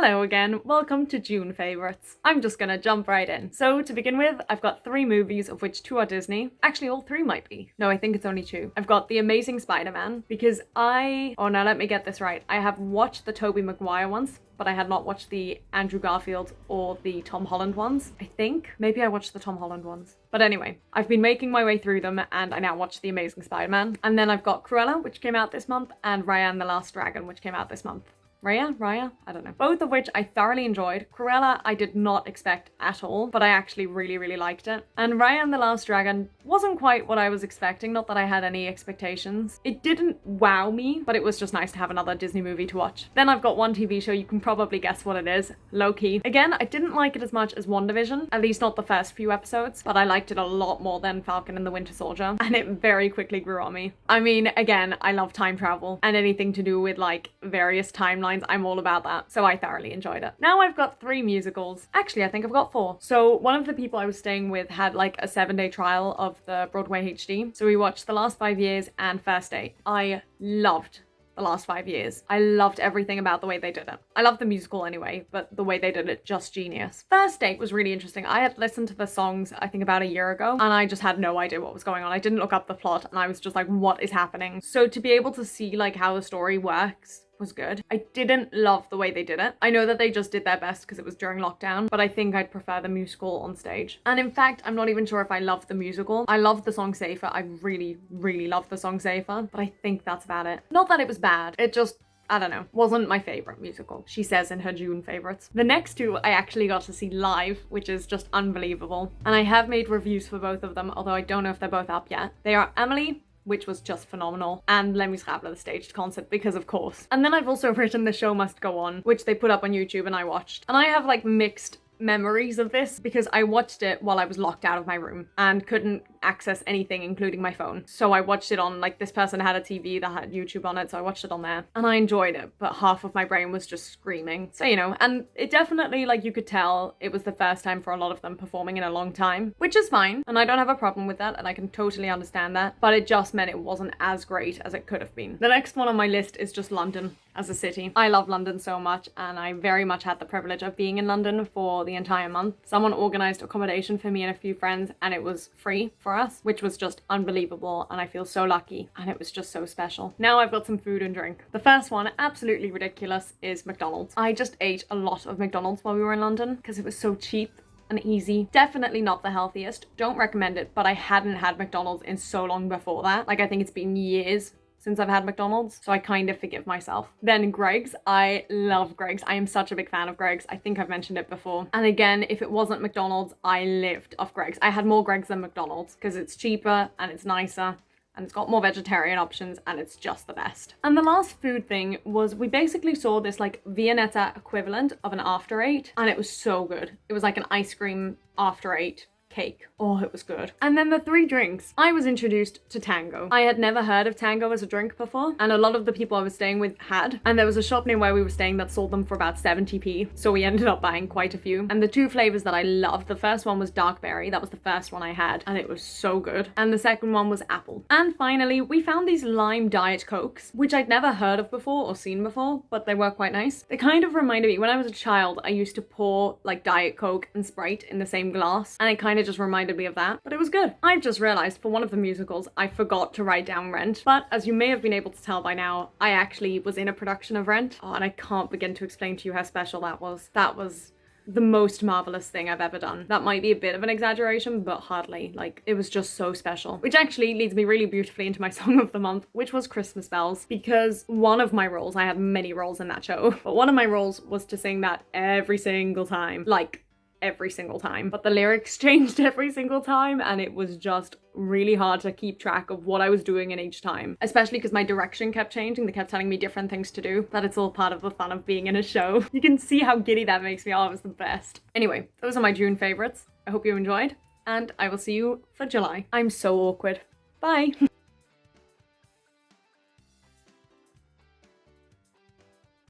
Hello again, welcome to June Favourites. I'm just gonna jump right in. So to begin with, I've got 3 movies, of which 2 are Disney. Actually, all 3 might be. No, I think it's only 2. I've got The Amazing Spider-Man, because oh no, let me get this right. I have watched the Tobey Maguire ones, but I had not watched the Andrew Garfield or the Tom Holland ones. I think. Maybe I watched the Tom Holland ones. But anyway, I've been making my way through them and I now watch The Amazing Spider-Man. And then I've got Cruella, which came out this month, and Raya and the Last Dragon, which came out this month. Raya? I don't know. Both of which I thoroughly enjoyed. Cruella I did not expect at all, but I actually really liked it. And Raya and the Last Dragon wasn't quite what I was expecting, not that I had any expectations. It didn't wow me, but it was just nice to have another Disney movie to watch. Then I've got one TV show, you can probably guess what it is. Loki. Again, I didn't like it as much as WandaVision, at least not the first few episodes, but I liked it a lot more than Falcon and the Winter Soldier, and it very quickly grew on me. I mean, again, I love time travel, and anything to do with like various timelines, I'm all about that, so I thoroughly enjoyed it. Now I've got 3 musicals. Actually, I think I've got 4. So one of the people I was staying with had like a 7-day trial of the Broadway HD, so we watched The Last 5 Years and First Date. I loved The Last 5 Years. I loved everything about the way they did it. I love the musical anyway, but the way they did it, just genius. First Date was really interesting. I had listened to the songs, I think about a year ago, and I just had no idea what was going on. I didn't look up the plot, and I was just like, what is happening? So to be able to see like how the story works was good. I didn't love the way they did it. I know that they just did their best because it was during lockdown, but I think I'd prefer the musical on stage. And in fact, I'm not even sure if I love the musical. I love the song Safer. I really love the song Safer, but I think that's about it. Not that it was bad. It just, I don't know, wasn't my favorite musical, she says in her June favorites. The next 2 I actually got to see live, which is just unbelievable. And I have made reviews for both of them, although I don't know if they're both up yet. They are Emily, which was just phenomenal, and Les Miserables, the staged concert, because of course. And then I've also written The Show Must Go On, which they put up on YouTube and I watched. And I have like mixed memories of this because I watched it while I was locked out of my room and couldn't access anything, including my phone. So I watched it on, like, this person had a TV that had YouTube on it, so I watched it on there. And I enjoyed it, but half of my brain was just screaming. So, you know, and it definitely, like, you could tell it was the first time for a lot of them performing in a long time, which is fine. And I don't have a problem with that, and I can totally understand that. But it just meant it wasn't as great as it could have been. The next one on my list is just London as a city. I love London so much, and I very much had the privilege of being in London for the entire month. Someone organized accommodation for me and a few friends, and it was free for us, which was just unbelievable, and I feel so lucky, and it was just so special. Now I've got some food and drink. The first one, absolutely ridiculous, is McDonald's. I just ate a lot of McDonald's while we were in London because it was so cheap and easy. Definitely not the healthiest. Don't recommend it, but I hadn't had McDonald's in so long before that. Like, I think it's been years since I've had McDonald's, so I kind of forgive myself. Then Greg's. I love Greg's. I am such a big fan of Greg's. I think I've mentioned it before. And again, if it wasn't McDonald's, I lived off Greg's. I had more Greg's than McDonald's because it's cheaper and it's nicer and it's got more vegetarian options and it's just the best. And the last food thing was we basically saw this like Viennetta equivalent of an After Eight, and it was so good. It was like an ice cream After Eight cake. Oh, it was good. And then the 3 drinks. I was introduced to Tango. I had never heard of Tango as a drink before, and a lot of the people I was staying with had. And there was a shop near where we were staying that sold them for about 70p, so we ended up buying quite a few. And the 2 flavors that I loved, the first one was dark berry. That was the first one I had, and it was so good. And the second one was apple. And finally, we found these lime Diet Cokes, which I'd never heard of before or seen before, but they were quite nice. They kind of reminded me, when I was a child, I used to pour like Diet Coke and Sprite in the same glass, and it kind of just reminded me of that, but it was good. I've just realized for one of the musicals, I forgot to write down Rent, but as you may have been able to tell by now, I actually was in a production of Rent. Oh, and I can't begin to explain to you how special that was. That was the most marvelous thing I've ever done. That might be a bit of an exaggeration, but hardly. Like, it was just so special. Which actually leads me really beautifully into my song of the month, which was Christmas Bells, because one of my roles, I had many roles in that show, but one of my roles was to sing that every single time. Like, every single time, but the lyrics changed every single time, and it was just really hard to keep track of what I was doing in each time, especially because my direction kept changing. They kept telling me different things to do, but it's all part of the fun of being in a show. You can see how giddy that makes me. Oh, it was the best. Anyway, those are my June favorites. I hope you enjoyed, and I will see you for July. I'm so awkward. Bye.